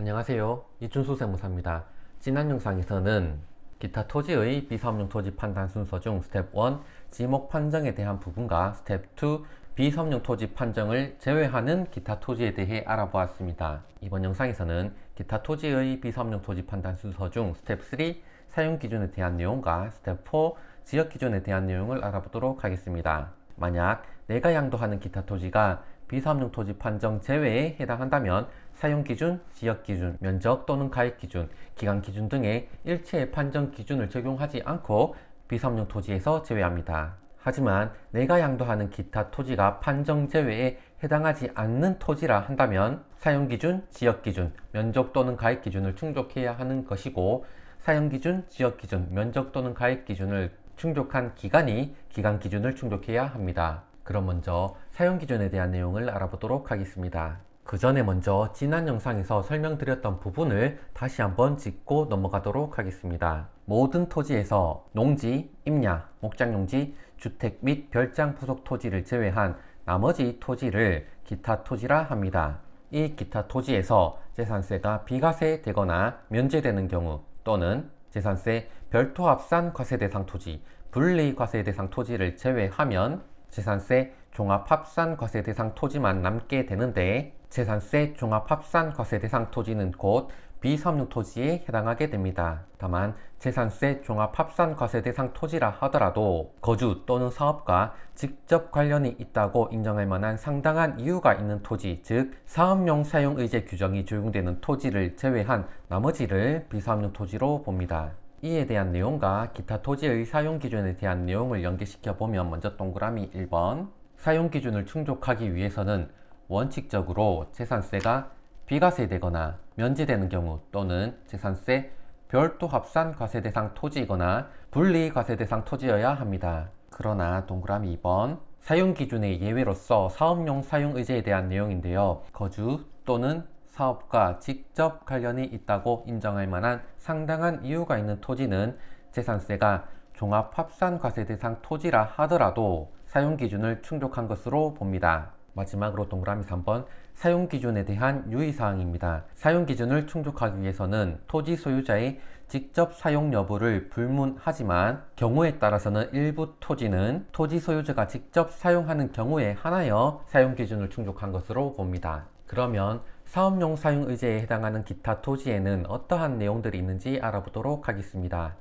안녕하세요. 이춘수 세무사입니다. 지난 영상에서는 기타 토지의 비사업용 토지 판단 순서 중 스텝 1 지목 판정에 대한 부분과 스텝 2 비사업용 토지 판정을 제외하는 기타 토지에 대해 알아보았습니다. 이번 영상에서는 기타 토지의 비사업용 토지 판단 순서 중 스텝 3 사용 기준에 대한 내용과 스텝 4 지역 기준에 대한 내용을 알아보도록 하겠습니다. 만약 내가 양도하는 기타 토지가 비사업용 토지 판정 제외에 해당한다면 사용기준, 지역기준, 면적 또는 가액기준, 기간기준 등의 일체의 판정 기준을 적용하지 않고 비사업용 토지에서 제외합니다. 하지만 내가 양도하는 기타 토지가 판정 제외에 해당하지 않는 토지라 한다면 사용기준, 지역기준, 면적 또는 가액기준을 충족해야 하는 것이고, 사용기준, 지역기준, 면적 또는 가액기준을 충족한 기간이 기간기준을 충족해야 합니다. 그럼 먼저 사용기준에 대한 내용을 알아보도록 하겠습니다. 그 전에 먼저 지난 영상에서 설명드렸던 부분을 다시 한번 짚고 넘어가도록 하겠습니다. 모든 토지에서 농지, 임야, 목장용지, 주택 및 별장 부속 토지를 제외한 나머지 토지를 기타 토지라 합니다. 이 기타 토지에서 재산세가 비과세되거나 면제되는 경우 또는 재산세 별도 합산 과세 대상 토지, 분리 과세 대상 토지를 제외하면 재산세 종합합산 과세 대상 토지만 남게 되는데, 재산세 종합합산 과세 대상 토지는 곧 비사업용 토지에 해당하게 됩니다. 다만 재산세 종합합산 과세 대상 토지라 하더라도 거주 또는 사업과 직접 관련이 있다고 인정할 만한 상당한 이유가 있는 토지, 즉 사업용 사용의제 규정이 적용되는 토지를 제외한 나머지를 비사업용 토지로 봅니다. 이에 대한 내용과 기타 토지의 사용기준에 대한 내용을 연계시켜 보면, 먼저 동그라미 1번, 사용기준을 충족하기 위해서는 원칙적으로 재산세가 비과세되거나 면제되는 경우 또는 재산세 별도 합산 과세 대상 토지이거나 분리 과세 대상 토지여야 합니다. 그러나 동그라미 2번, 사용기준의 예외로서 사업용 사용의제에 대한 내용인데요. 거주 또는 사업과 직접 관련이 있다고 인정할 만한 상당한 이유가 있는 토지는 재산세가 종합합산과세 대상 토지라 하더라도 사용기준을 충족한 것으로 봅니다. 마지막으로 동그라미 3번, 사용기준에 대한 유의사항입니다. 사용기준을 충족하기 위해서는 토지 소유자의 직접 사용 여부를 불문하지만 경우에 따라서는 일부 토지는 토지 소유자가 직접 사용하는 경우에 한하여 사용기준을 충족한 것으로 봅니다. 그러면 사업용 사용의제에 해당하는 기타 토지에는 어떠한 내용들이 있는지 알아보도록 하겠습니다.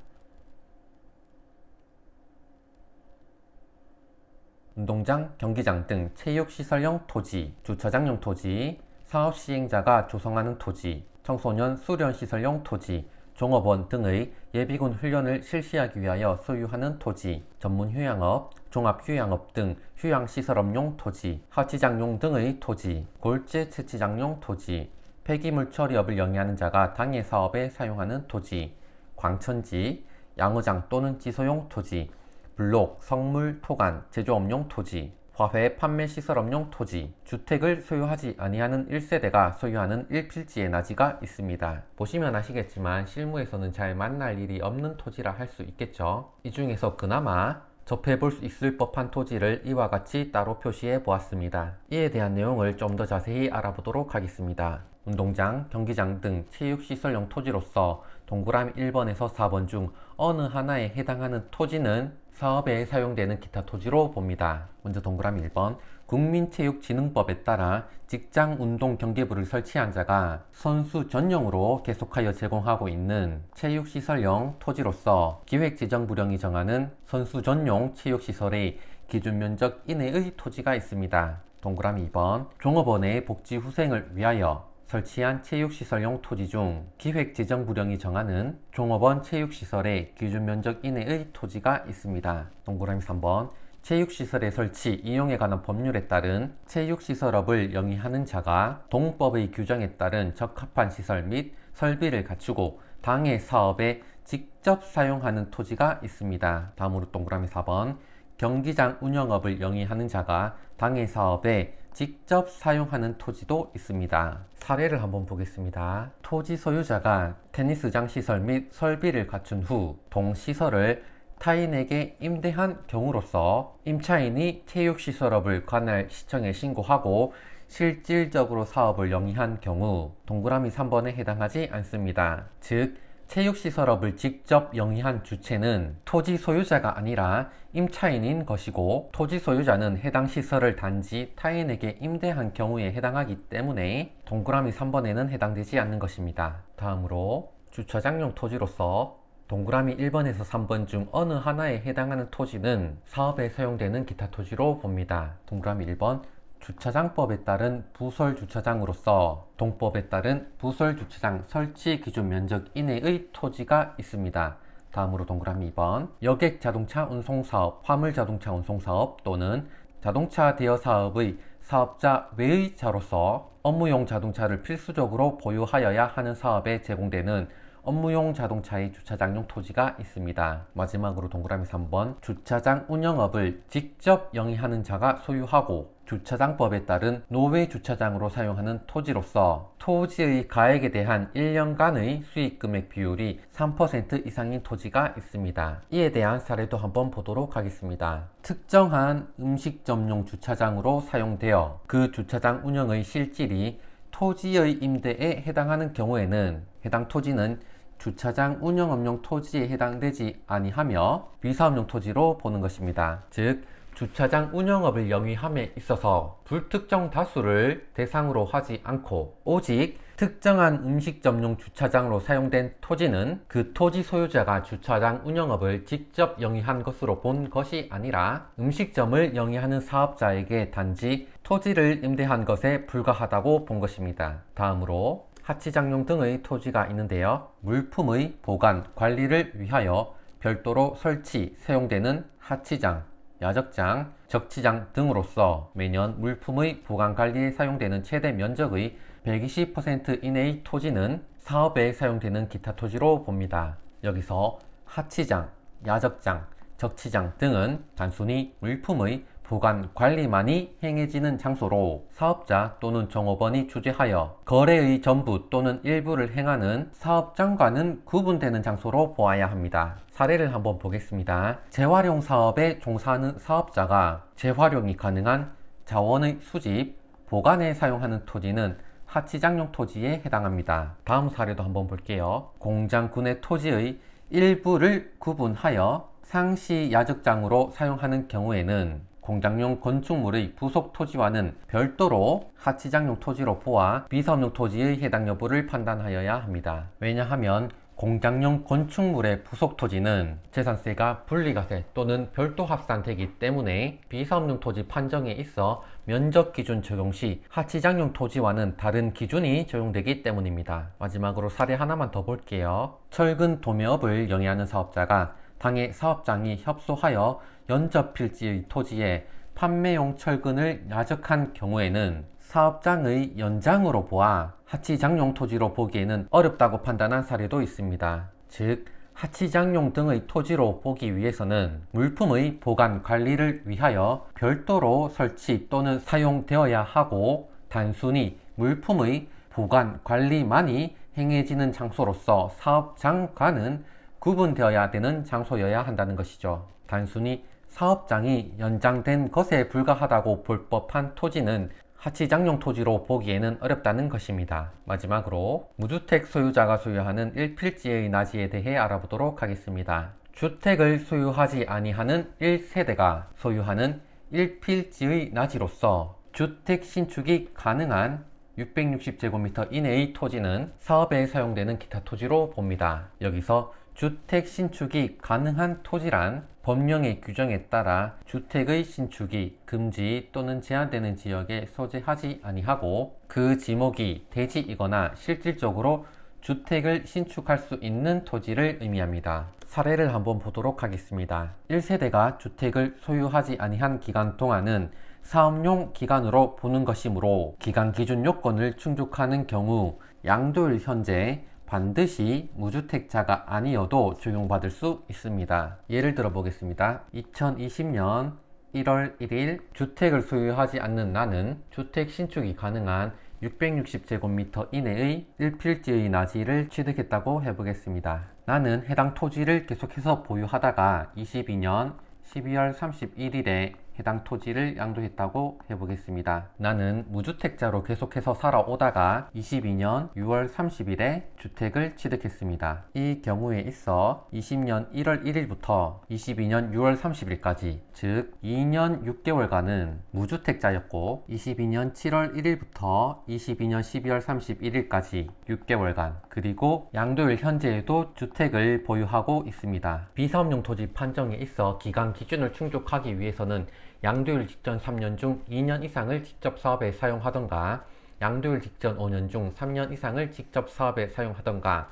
운동장, 경기장 등 체육시설용 토지, 주차장용 토지, 사업시행자가 조성하는 토지, 청소년 수련시설용 토지, 종업원 등의 예비군 훈련을 실시하기 위하여 소유하는 토지, 전문휴양업, 종합휴양업 등 휴양시설업용 토지, 하치장용 등의 토지, 골재 채취장용 토지, 폐기물 처리업을 영위하는 자가 당해 사업에 사용하는 토지, 광천지, 양어장 또는 지소용 토지, 블록, 성물, 토간, 제조업용 토지, 화훼, 판매 시설업용 토지, 주택을 소유하지 아니하는 1세대가 소유하는 1필지의 나지가 있습니다. 보시면 아시겠지만 실무에서는 잘 만날 일이 없는 토지라 할 수 있겠죠. 이 중에서 그나마 접해볼 수 있을 법한 토지를 이와 같이 따로 표시해 보았습니다. 이에 대한 내용을 좀 더 자세히 알아보도록 하겠습니다. 운동장, 경기장 등 체육시설용 토지로서 동그라미 1번에서 4번 중 어느 하나에 해당하는 토지는 사업에 사용되는 기타 토지로 봅니다. 먼저 동그라미 1번, 국민체육진흥법에 따라 직장운동경기부를 설치한 자가 선수 전용으로 계속하여 제공하고 있는 체육시설용 토지로서 기획재정부령이 정하는 선수 전용 체육시설의 기준면적 이내의 토지가 있습니다. 동그라미 2번, 종업원의 복지후생을 위하여 설치한 체육시설용 토지 중 기획재정부령이 정하는 종업원 체육시설의 기준면적 이내의 토지가 있습니다. 동그라미 3번, 체육시설의 설치, 이용에 관한 법률에 따른 체육시설업을 영위하는 자가 동법의 규정에 따른 적합한 시설 및 설비를 갖추고 당해 사업에 직접 사용하는 토지가 있습니다. 다음으로 동그라미 4번, 경기장 운영업을 영위하는 자가 당해 사업에 직접 사용하는 토지도 있습니다. 사례를 한번 보겠습니다. 토지 소유자가 테니스장 시설 및 설비를 갖춘 후 동시설을 타인에게 임대한 경우로서 임차인이 체육시설업을 관할 시청에 신고하고 실질적으로 사업을 영위한 경우 동그라미 3번에 해당하지 않습니다. 즉 체육시설업을 직접 영위한 주체는 토지 소유자가 아니라 임차인인 것이고, 토지 소유자는 해당 시설을 단지 타인에게 임대한 경우에 해당하기 때문에 동그라미 3번에는 해당되지 않는 것입니다. 다음으로 주차장용 토지로서 동그라미 1번에서 3번 중 어느 하나에 해당하는 토지는 사업에 사용되는 기타 토지로 봅니다. 동그라미 1번 주차장법에 따른 부설주차장으로서 동법에 따른 부설주차장 설치 기준 면적 이내의 토지가 있습니다. 다음으로 동그라미 2번 여객자동차 운송사업, 화물자동차 운송사업 또는 자동차 대여 사업의 사업자 외의 자로서 업무용 자동차를 필수적으로 보유하여야 하는 사업에 제공되는 업무용 자동차의 주차장용 토지가 있습니다. 마지막으로 동그라미 3번 주차장 운영업을 직접 영위하는 자가 소유하고 주차장법에 따른 노외 주차장으로 사용하는 토지로서 토지의 가액에 대한 1년간의 수익금액 비율이 3% 이상인 토지가 있습니다. 이에 대한 사례도 한번 보도록 하겠습니다. 특정한 음식점용 주차장으로 사용되어 그 주차장 운영의 실질이 토지의 임대에 해당하는 경우에는 해당 토지는 주차장 운영업용 토지에 해당되지 아니하며 비사업용 토지로 보는 것입니다. 즉 주차장 운영업을 영위함에 있어서 불특정 다수를 대상으로 하지 않고 오직 특정한 음식점용 주차장으로 사용된 토지는 그 토지 소유자가 주차장 운영업을 직접 영위한 것으로 본 것이 아니라 음식점을 영위하는 사업자에게 단지 토지를 임대한 것에 불과하다고 본 것입니다. 다음으로 하치장용 등의 토지가 있는데요. 물품의 보관, 관리를 위하여 별도로 설치, 사용되는 하치장, 야적장, 적치장 등으로서 매년 물품의 보관 관리에 사용되는 최대 면적의 120% 이내의 토지는 사업에 사용되는 기타 토지로 봅니다. 여기서 하치장, 야적장, 적치장 등은 단순히 물품의 보관 관리만이 행해지는 장소로 사업자 또는 종업원이 주재하여 거래의 전부 또는 일부를 행하는 사업장과는 구분되는 장소로 보아야 합니다. 사례를 한번 보겠습니다. 재활용 사업에 종사하는 사업자가 재활용이 가능한 자원의 수집, 보관에 사용하는 토지는 하치장용 토지에 해당합니다. 다음 사례도 한번 볼게요. 공장군의 토지의 일부를 구분하여 상시 야적장으로 사용하는 경우에는 공장용 건축물의 부속 토지와는 별도로 하치장용 토지로 보아 비사업용 토지의 해당 여부를 판단하여야 합니다. 왜냐하면 공장용 건축물의 부속 토지는 재산세가 분리과세 또는 별도 합산되기 때문에 비사업용 토지 판정에 있어 면적 기준 적용 시 하치장용 토지와는 다른 기준이 적용되기 때문입니다. 마지막으로 사례 하나만 더 볼게요. 철근 도매업을 영위하는 사업자가 당해 사업장이 협소하여 연접필지의 토지에 판매용 철근을 야적한 경우에는 사업장의 연장으로 보아 하치장용 토지로 보기에는 어렵다고 판단한 사례도 있습니다. 즉 하치장용 등의 토지로 보기 위해서는 물품의 보관 관리를 위하여 별도로 설치 또는 사용되어야 하고 단순히 물품의 보관 관리만이 행해지는 장소로서 사업장과는 구분되어야 되는 장소여야 한다는 것이죠. 단순히 사업장이 연장된 것에 불과하다고 볼 법한 토지는 하치장용 토지로 보기에는 어렵다는 것입니다. 마지막으로 무주택 소유자가 소유하는 1필지의 나지에 대해 알아보도록 하겠습니다. 주택을 소유하지 아니하는 1세대가 소유하는 1필지의 나지로서 주택 신축이 가능한 660제곱미터 이내의 토지는 사업에 사용되는 기타 토지로 봅니다. 여기서 주택 신축이 가능한 토지란 법령의 규정에 따라 주택의 신축이 금지 또는 제한되는 지역에 소재하지 아니하고 그 지목이 대지이거나 실질적으로 주택을 신축할 수 있는 토지를 의미합니다. 사례를 한번 보도록 하겠습니다. 1세대가 주택을 소유하지 아니한 기간 동안은 사업용 기간으로 보는 것이므로 기간 기준 요건을 충족하는 경우 양도일 현재 반드시 무주택자가 아니어도 적용받을 수 있습니다. 예를 들어 보겠습니다. 2020년 1월 1일 주택을 소유하지 않는 나는 주택 신축이 가능한 660제곱미터 이내의 1필지의 나지를 취득했다고 해보겠습니다. 나는 해당 토지를 계속해서 보유하다가 22년 12월 31일에 해당 토지를 양도했다고 해보겠습니다. 나는 무주택자로 계속해서 살아오다가 22년 6월 30일에 주택을 취득했습니다. 이 경우에 있어 20년 1월 1일부터 22년 6월 30일까지 즉 2년 6개월간은 무주택자였고 22년 7월 1일부터 22년 12월 31일까지 6개월간 그리고 양도일 현재에도 주택을 보유하고 있습니다. 비사업용 토지 판정에 있어 기간 기준을 충족하기 위해서는 양도일 직전 3년 중 2년 이상을 직접 사업에 사용하던가 양도일 직전 5년 중 3년 이상을 직접 사업에 사용하던가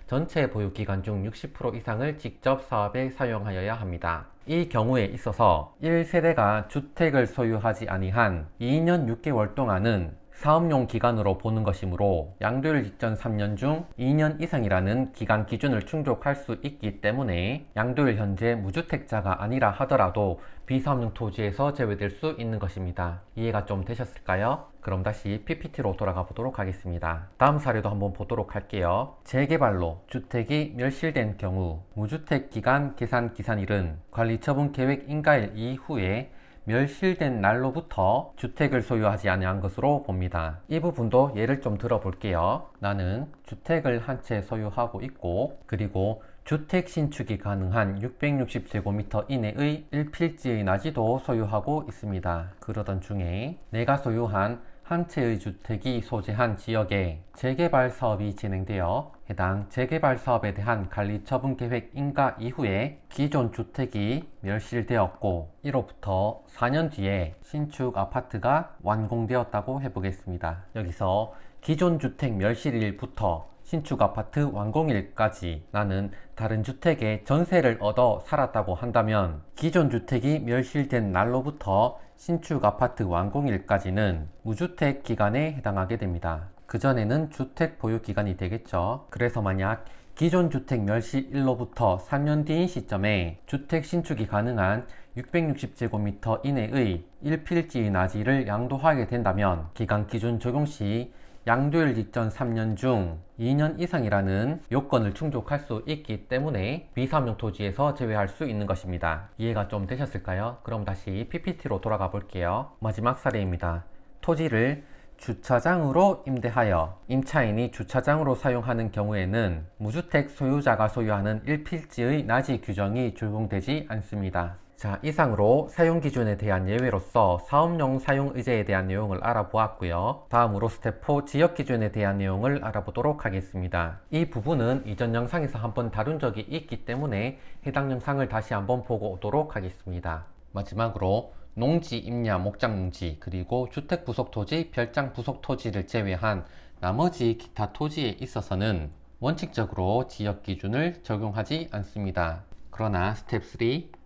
전체 보유 기간 중 60% 이상을 직접 사업에 사용하여야 합니다. 이 경우에 있어서 1세대가 주택을 소유하지 아니한 2년 6개월 동안은 사업용 기간으로 보는 것이므로 양도일 직전 3년 중 2년 이상이라는 기간 기준을 충족할 수 있기 때문에 양도일 현재 무주택자가 아니라 하더라도 비사업용 토지에서 제외될 수 있는 것입니다. 이해가 좀 되셨을까요? 그럼 다시 PPT로 돌아가 보도록 하겠습니다. 다음 사례도 한번 보도록 할게요. 재개발로 주택이 멸실된 경우 무주택 기간 계산 기산일은 관리처분 계획 인가일 이후에 멸실된 날로부터 주택을 소유하지 않은 것으로 봅니다. 이 부분도 예를 좀 들어볼게요. 나는 주택을 한 채 소유하고 있고 그리고 주택 신축이 가능한 660제곱미터 이내의 1필지의 나지도 소유하고 있습니다. 그러던 중에 내가 소유한 한 채의 주택이 소재한 지역에 재개발 사업이 진행되어 해당 재개발 사업에 대한 관리처분 계획 인가 이후에 기존 주택이 멸실되었고 이로부터 4년 뒤에 신축 아파트가 완공되었다고 해보겠습니다. 여기서 기존 주택 멸실일부터 신축 아파트 완공일까지 나는 다른 주택에 전세를 얻어 살았다고 한다면 기존 주택이 멸실된 날로부터 신축 아파트 완공일까지는 무주택 기간에 해당하게 됩니다. 그전에는 주택 보유 기간이 되겠죠. 그래서 만약 기존 주택 멸실일로부터 3년 뒤인 시점에 주택 신축이 가능한 660제곱미터 이내의 1필지의 나지를 양도하게 된다면 기간 기준 적용 시 양도일 직전 3년 중 2년 이상이라는 요건을 충족할 수 있기 때문에 비사업용 토지에서 제외할 수 있는 것입니다. 이해가 좀 되셨을까요? 그럼 다시 PPT로 돌아가 볼게요. 마지막 사례입니다. 토지를 주차장으로 임대하여 임차인이 주차장으로 사용하는 경우에는 무주택 소유자가 소유하는 1필지의 나지 규정이 적용되지 않습니다. 자, 이상으로 사용기준에 대한 예외로서 사업용 사용의제에 대한 내용을 알아보았고요. 다음으로 스텝 4 지역기준에 대한 내용을 알아보도록 하겠습니다. 이 부분은 이전 영상에서 한번 다룬 적이 있기 때문에 해당 영상을 다시 한번 보고 오도록 하겠습니다. 마지막으로 농지, 임야, 목장 농지, 그리고 주택 부속 토지, 별장 부속 토지를 제외한 나머지 기타 토지에 있어서는 원칙적으로 지역기준을 적용하지 않습니다. 그러나 스텝 3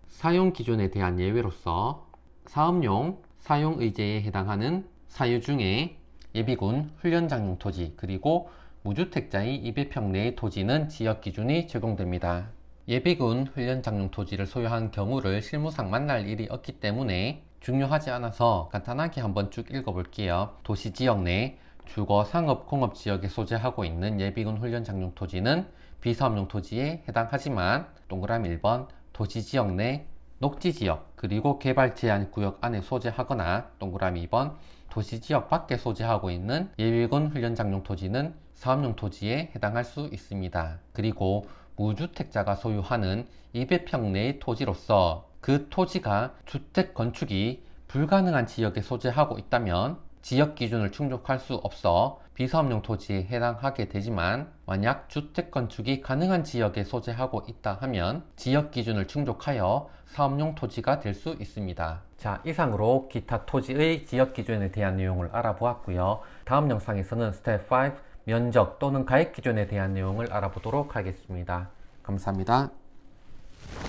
사용 기준에 대한 예외로서 사업용 사용의제에 해당하는 사유 중에 예비군 훈련장용 토지 그리고 무주택자의 200평 내의 토지는 지역기준이 적용됩니다. 예비군 훈련장용 토지를 소유한 경우를 실무상 만날 일이 없기 때문에 중요하지 않아서 간단하게 한번 쭉 읽어볼게요. 도시지역 내 주거, 상업, 공업 지역에 소재하고 있는 예비군 훈련장용 토지는 비사업용 토지에 해당하지만 동그라미 1번 도시지역 내 녹지지역 그리고 개발제한구역 안에 소재하거나 동그라미 2번 도시지역 밖에 소재하고 있는 예비군 훈련장용 토지는 사업용 토지에 해당할 수 있습니다. 그리고 무주택자가 소유하는 200평 내의 토지로서 그 토지가 주택 건축이 불가능한 지역에 소재하고 있다면 지역 기준을 충족할 수 없어 비사업용 토지에 해당하게 되지만 만약 주택 건축이 가능한 지역에 소재하고 있다 하면 지역 기준을 충족하여 사업용 토지가 될 수 있습니다. 자, 이상으로 기타 토지의 지역 기준에 대한 내용을 알아보았고요. 다음 영상에서는 스텝 5 면적 또는 가액 기준에 대한 내용을 알아보도록 하겠습니다. 감사합니다.